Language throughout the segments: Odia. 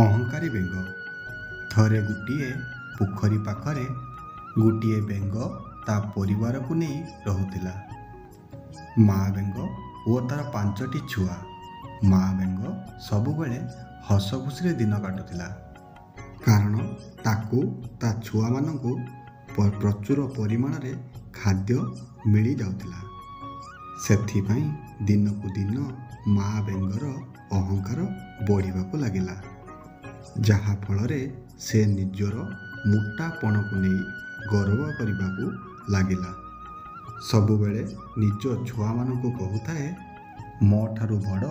ଅହଙ୍କାରୀ ବେଙ୍ଗ। ଥରେ ଗୋଟିଏ ପୋଖରୀ ପାଖରେ ଗୋଟିଏ ବେଙ୍ଗ ତା ପରିବାରକୁ ନେଇ ରହୁଥିଲା। ମା ବେଙ୍ଗ ଓ ତାର 5ଟି ଛୁଆ। ମା ବେଙ୍ଗ ସବୁବେଳେ ହସ ଖୁସିରେ ଦିନ କାଟୁଥିଲା, କାରଣ ତାକୁ ତା ଛୁଆମାନଙ୍କୁ ପ୍ରଚୁର ପରିମାଣରେ ଖାଦ୍ୟ ମିଳିଯାଉଥିଲା। ସେଥିପାଇଁ ଦିନକୁ ଦିନ ମା ବେଙ୍ଗର ଅହଙ୍କାର ବଢ଼ିବାକୁ ଲାଗିଲା, ଯାହାଫଳରେ ସେ ନିଜର ମୋଟାପଣକୁ ନେଇ ଗର୍ବ କରିବାକୁ ଲାଗିଲା। ସବୁବେଳେ ନିଜ ଛୁଆମାନଙ୍କୁ କହୁଥାଏ, ମୋ ଠାରୁ ବଡ଼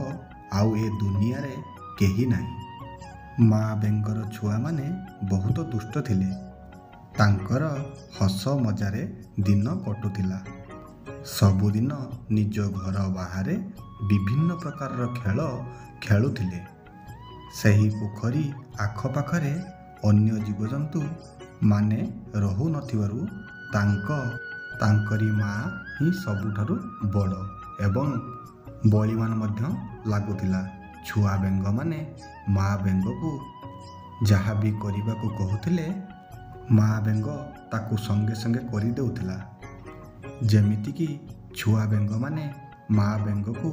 ଆଉ ଏ ଦୁନିଆରେ କେହି ନାହିଁ। ମା ବେଙ୍ଗର ଛୁଆମାନେ ବହୁତ ଦୁଷ୍ଟ ଥିଲେ। ତାଙ୍କର ହସ ମଜାରେ ଦିନ କଟୁଥିଲା। ସବୁଦିନ ନିଜ ଘର ବାହାରେ ବିଭିନ୍ନ ପ୍ରକାରର ଖେଳ ଖେଳୁଥିଲେ। ସେହି ପୋଖରୀ ଆଖପାଖରେ ଅନ୍ୟ ଜୀବଜନ୍ତୁ ମାନେ ରହୁନଥିବାରୁ ତାଙ୍କରି ମା ହିଁ ସବୁଠାରୁ ବଡ଼ ଏବଂ ବଳିବାନ ମଧ୍ୟ ଲାଗୁଥିଲା। ଛୁଆ ବେଙ୍ଗମାନେ ମା ବେଙ୍ଗକୁ ଯାହା ବି କରିବାକୁ କହୁଥିଲେ, ମା ବେଙ୍ଗ ତାକୁ ସଙ୍ଗେ ସଙ୍ଗେ କରିଦେଉଥିଲା। ଯେମିତିକି ଛୁଆ ବେଙ୍ଗମାନେ ମା ବେଙ୍ଗକୁ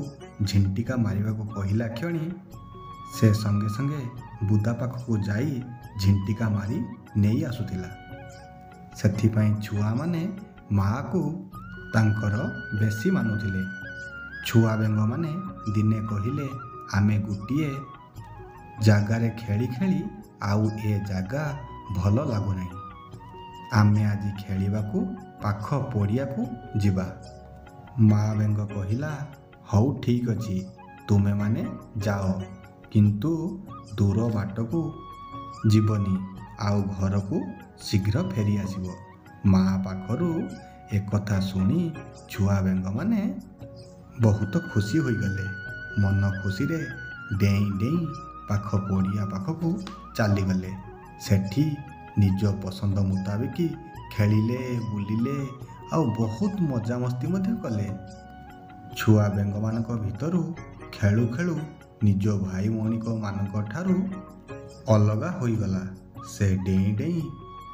ଝିଣ୍ଟିକା ମାରିବାକୁ କହିଲା କ୍ଷଣି ସେ ସଙ୍ଗେ ସଙ୍ଗେ ବୁଦା ପାଖକୁ ଯାଇ ଝିଣ୍ଟିକା ମାରି ନେଇ ଆସୁଥିଲା। ସେଥିପାଇଁ ଛୁଆମାନେ ମାଆକୁ ତାଙ୍କର ବେଶୀ ମାନୁଥିଲେ। ଛୁଆ ବେଙ୍ଗମାନେ ଦିନେ କହିଲେ, ଆମେ ଗୋଟିଏ ଜାଗାରେ ଖେଳି ଖେଳି ଆଉ ଏ ଜାଗା ଭଲ ଲାଗୁନାହିଁ। ଆମେ ଆଜି ଖେଳିବାକୁ ପାଖ ପଡ଼ିଆକୁ ଯିବା। ମା ବେଙ୍ଗ କହିଲା, ହଉ ଠିକ୍ ଅଛି, ତୁମେମାନେ ଯାଅ, କିନ୍ତୁ ଦୂର ବାଟକୁ ଯିବନି ଆଉ ଘରକୁ ଶୀଘ୍ର ଫେରି ଆସିବ। ମା ପାଖରୁ ଏକଥା ଶୁଣି ଛୁଆ ବେଙ୍ଗମାନେ ବହୁତ ଖୁସି ହୋଇଗଲେ। ମନ ଖୁସିରେ ଡେଇଁ ଡେଇଁ ପାଖ ପଡ଼ିଆ ପାଖକୁ ଚାଲିଗଲେ। ସେଠି ନିଜ ପସନ୍ଦ ମୁତାବିକ ଖେଳିଲେ, ବୁଲିଲେ ଆଉ ବହୁତ ମଜାମସ୍ତି ମଧ୍ୟ କଲେ। ଛୁଆ ବେଙ୍ଗମାନଙ୍କ ଭିତରୁ ଖେଳୁ ଖେଳୁ ନିଜ ଭାଇ ଭଉଣୀମାନଙ୍କ ଠାରୁ ଅଲଗା ହୋଇଗଲା। ସେ ଡେଇଁ ଡେଇଁ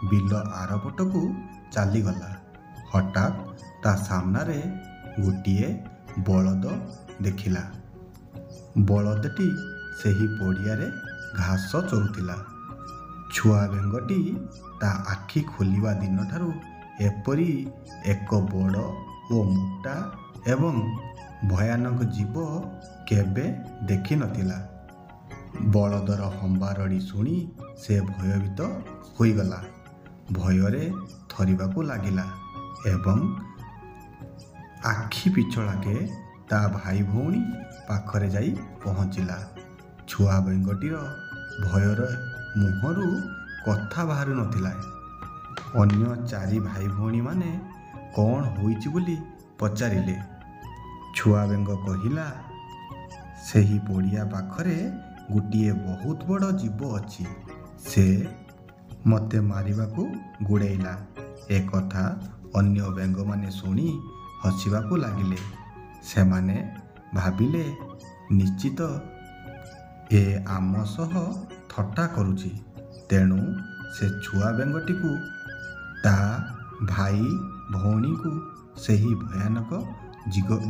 ବିଲ ଆରପଟକୁ ଚାଲିଗଲା। ହଠାତ୍ ତା ସାମ୍ନାରେ ଗୋଟିଏ ବଳଦ ଦେଖିଲା। ବଳଦଟି ସେହି ପଡ଼ିଆରେ ଘାସ ଚରୁଥିଲା। ଛୁଆ ବେଙ୍ଗଟି ତା ଆଖି ଖୋଲିବା ଦିନଠାରୁ ଏପରି ଏକ ବଡ଼ ଓ ମୋଟା ଏବଂ ଭୟାନକ ଜୀବ କେବେ ଦେଖିନଥିଲା। ବଳଦର ହମ୍ବାରଡ଼ି ଶୁଣି ସେ ଭୟଭୀତ ହୋଇଗଲା। ଭୟରେ ଥରିବାକୁ ଲାଗିଲା ଏବଂ ଆଖି ପିଛଳାକେ ତା ଭାଇ ଭଉଣୀ ପାଖରେ ଯାଇ ପହଞ୍ଚିଲା। ଛୁଆ ବେଙ୍ଗଟିର ଭୟର ମୁହଁରୁ କଥା ବାହାରୁ ନଥିଲା। ଅନ୍ୟ 4 ଭାଇ ଭଉଣୀମାନେ କ'ଣ ହୋଇଛି ବୋଲି ପଚାରିଲେ। ଛୁଆ ବେଙ୍ଗ କହିଲା, ସେହି ପଡ଼ିଆ ପାଖରେ ଗୋଟିଏ ବହୁତ ବଡ଼ ଜୀବ ଅଛି। ସେ ମୋତେ ମାରିବାକୁ ଗୋଡ଼େଇଲା। ଏକଥା ଅନ୍ୟ ବେଙ୍ଗମାନେ ଶୁଣି ହସିବାକୁ ଲାଗିଲେ। ସେମାନେ ଭାବିଲେ, ନିଶ୍ଚିତ ଏ ଆମ ସହ ଥଟ୍ଟା କରୁଛି। ତେଣୁ ସେ ଛୁଆ ବେଙ୍ଗଟିକୁ ତା ଭାଇ ଭଉଣୀଙ୍କୁ ସେହି ଭୟାନକ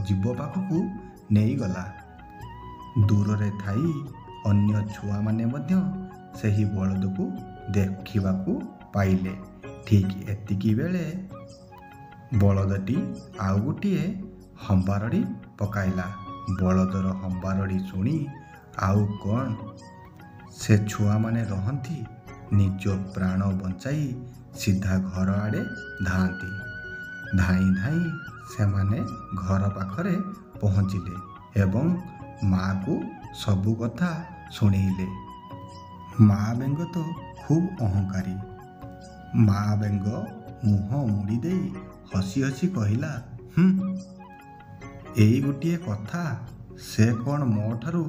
ଜୀବ ପାଖକୁ ନେଇଗଲା। ଦୂରରେ ଥାଇ ଅନ୍ୟ ଛୁଆମାନେ ମଧ୍ୟ ସେହି ବଳଦକୁ ଦେଖିବାକୁ ପାଇଲେ। ଠିକ୍ ଏତିକି ବେଳେ ବଳଦଟି ଆଉ ଗୋଟିଏ ହମ୍ବାରଡ଼ି ପକାଇଲା। ବଳଦର ହମ୍ବାରଡ଼ି ଶୁଣି ଆଉ କ'ଣ ସେ ଛୁଆମାନେ ରହନ୍ତି, ନିଜ ପ୍ରାଣ ବଞ୍ଚାଇ ସିଧା ଘର ଆଡ଼େ ଧାଆନ୍ତି। ଧାଇଁ ଧାଇଁ ସେମାନେ ଘର ପାଖରେ ପହଞ୍ଚିଲେ ଏବଂ ମାଆକୁ ସବୁ କଥା ଶୁଣେଇଲେ। ମା ବେଙ୍ଗ ତ ଖୁବ୍ ଅହଙ୍କାରୀ। ମା ବେଙ୍ଗ ମୁହଁ ମୋଡ଼ି ଦେଇ ହସି ହସି କହିଲା, ଏଇ ଗୋଟିଏ କଥା, ସେ କ'ଣ ମୋ ଠାରୁ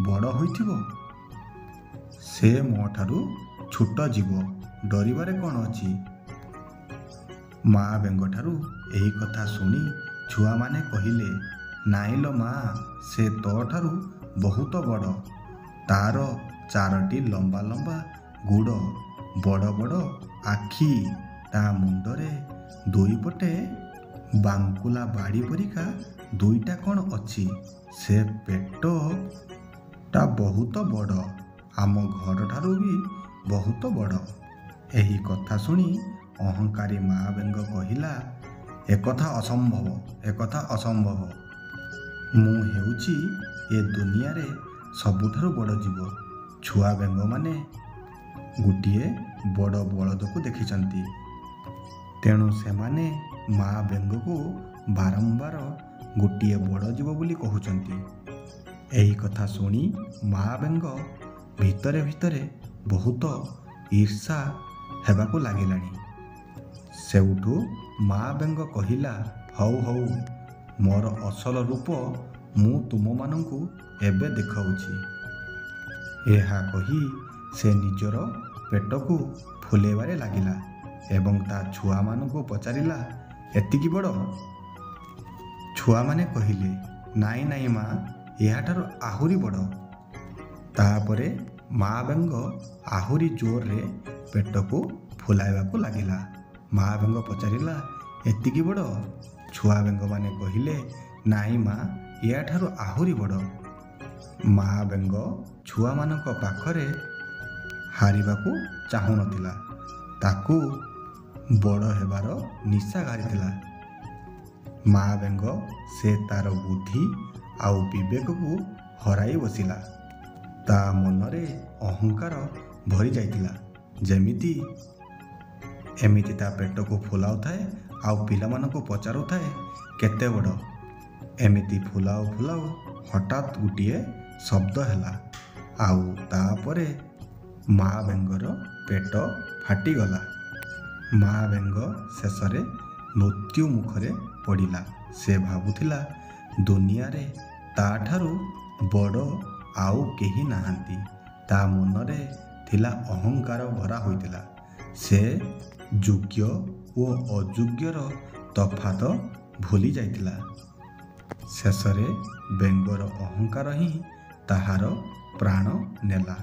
ବଡ଼ ହୋଇଥିବ? ସେ ମୋ ଠାରୁ ଛୋଟ ଜୀବ, ଡରିବାରେ କ'ଣ ଅଛି? ମା ବେଙ୍ଗଠାରୁ ଏହି କଥା ଶୁଣି ଛୁଆମାନେ କହିଲେ, ନାଇଁଲୋ ମା, ସେ ତୋ ଠାରୁ ବହୁତ ବଡ଼। ତାର ଚାରୋଟି ଲମ୍ବା ଲମ୍ବା ଗୋଡ଼, ବଡ଼ ବଡ଼ ଆଖି, ତା ମୁଣ୍ଡରେ ଦୁଇପଟେ ବାଙ୍କୁଲା ବାଡ଼ି ପରିକା ଦୁଇଟା କ'ଣ ଅଛି। ସେ ପେଟଟା ବହୁତ ବଡ଼, ଆମ ଘରଠାରୁ ବି ବହୁତ ବଡ଼। ଏହି କଥା ଶୁଣି ଅହଙ୍କାରୀ ମା ବେଙ୍ଗ କହିଲା, ଏକଥା ଅସମ୍ଭବ, ଏକଥା ଅସମ୍ଭବ। ମୁଁ ହେଉଛି ଏ ଦୁନିଆରେ ସବୁଠାରୁ ବଡ଼ ଜୀବ। ଛୁଆ ବେଙ୍ଗମାନେ ଗୋଟିଏ ବଡ଼ ବଳଦକୁ ଦେଖିଛନ୍ତି, ତେଣୁ ସେମାନେ ମା ବେଙ୍ଗକୁ ବାରମ୍ବାର ଗୋଟିଏ ବଡ଼ ଜୀବ ବୋଲି କହୁଛନ୍ତି। ଏହି କଥା ଶୁଣି ମା ବେଙ୍ଗ ଭିତରେ ଭିତରେ ବହୁତ ଈର୍ଷା ହେବାକୁ ଲାଗିଲାଣି। ସେଉଠୁ ମା ବେଙ୍ଗ କହିଲା, ହଉ ହଉ, ମୋର ଅସଲ ରୂପ ମୁଁ ତୁମମାନଙ୍କୁ ଏବେ ଦେଖାଉଛି। ଏହା କହି ସେ ନିଜର ପେଟକୁ ଫୁଲେଇବାରେ ଲାଗିଲା ଏବଂ ତା ଛୁଆମାନଙ୍କୁ ପଚାରିଲା, ଏତିକି ବଡ଼? ଛୁଆମାନେ କହିଲେ, ନାଇଁ ନାଇଁ ମା, ଏହାଠାରୁ ଆହୁରି ବଡ଼। ତାପରେ ମା ବେଙ୍ଗ ଆହୁରି ଜୋରରେ ପେଟକୁ ଫୁଲାଇବାକୁ ଲାଗିଲା। ମା ବେଙ୍ଗ ପଚାରିଲା, ଏତିକି ବଡ଼? ଛୁଆ ବେଙ୍ଗମାନେ କହିଲେ, ନାଇଁ ମା, ଏହାଠାରୁ ଆହୁରି ବଡ଼। ମା ବେଙ୍ଗ ଛୁଆମାନଙ୍କ ପାଖରେ ହାରିବାକୁ ଚାହୁଁନଥିଲା। ତାକୁ ବଡ଼ ହେବାର ନିଶା ଘାରିଥିଲା। ମା ବେଙ୍ଗ ସେ ତାର ବୁଦ୍ଧି ଆଉ ବିବେକକୁ ହରାଇ ବସିଲା। ତା ମନରେ ଅହଙ୍କାର ଭରି ଯାଇଥିଲା। ଏମିତି ତା ପେଟକୁ ଫୁଲାଉଥାଏ ଆଉ ପିଲାମାନଙ୍କୁ ପଚାରୁଥାଏ, କେତେ ବଡ଼? ଏମିତି ଫୁଲାଉ ଫୁଲାଉ ହଠାତ୍ ଗୋଟିଏ ଶବ୍ଦ ହେଲା ଆଉ ତାପରେ ମା ବେଙ୍ଗର ପେଟ ଫାଟିଗଲା। ମା ବେଙ୍ଗ ଶେଷରେ ମୃତ୍ୟୁ ମୁଖରେ ପଡ଼ିଲା। ସେ ଭାବୁଥିଲା, ଦୁନିଆରେ ତାଠାରୁ ବଡ଼ ଆଉ କେହି ନାହାନ୍ତି। ତା ମନରେ ଥିଲା ଅହଙ୍କାର ଭରା ହୋଇଥିଲା। ସେ ଯୋଗ୍ୟ ଓ ଅଯୋଗ୍ୟର ତଫାତ ଭୁଲି ଯାଇଥିଲା। ଶେଷରେ ବେଙ୍ଗର ଅହଙ୍କାର ହିଁ ତାହାର ପ୍ରାଣ ନେଲା।